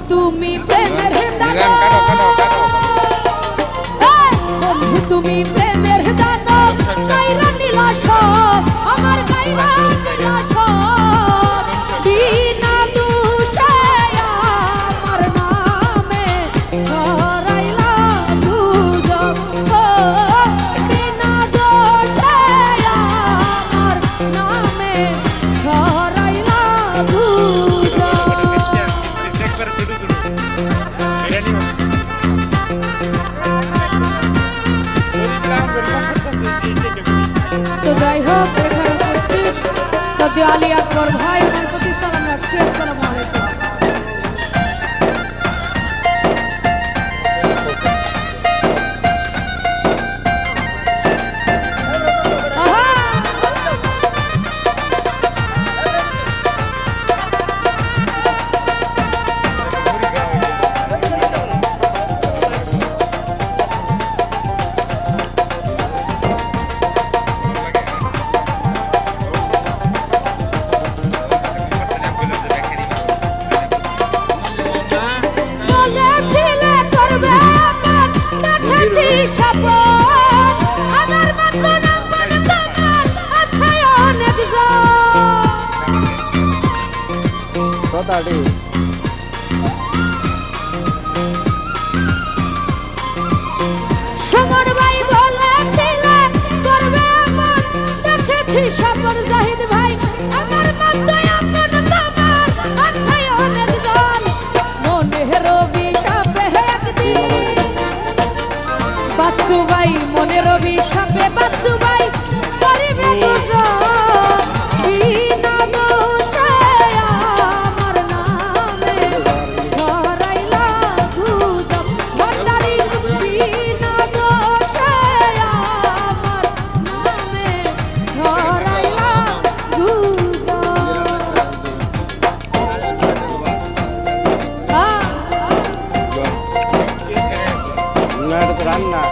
তুমি প্রেমের দানব, বন্ধু তুমি প্রেমের দানব, গাইরা নীলা সব আমার গাইরা নীলা সব, বিনা দোষে আমার নামে ছড়াইলা গুজব, বিনা দোষে আমার নামে ছড়াইলা গুজব। তো যাই হোক, এখানে উপস্থিত সদ্য আলী আকবর ভাই, ওনার প্রতি সালাম রাখছি। আসসালামু আলাইকুম। সমর ভাই বলেছিলে করবে এমন, দেখেছি সবর জাহিদ ভাই আমার মতো এমন, তোমার আছে অনেকজন মনের অভিশাপে একদিন, বাচ্চু ভাই মনের অভিশাপে বাচ্চু ভাই করিবে দুজন, বিনা দোষে আমার নামে ছড়াইলা গুজব, ভণ্ডারি বিনা দোষে আমার নামে ছড়াইলা গুজব। রান্না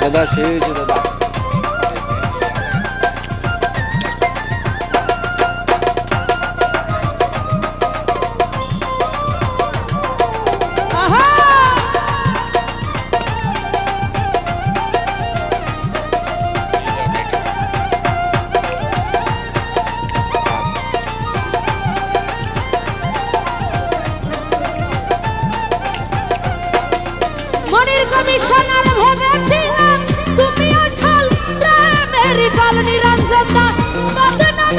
দাদা সেই হয়েছে দাদা। মনের কমিশনার ভেবেছিলাম তুমি অঠল প্রেমের কাল নিরঞ্জন, বদনাম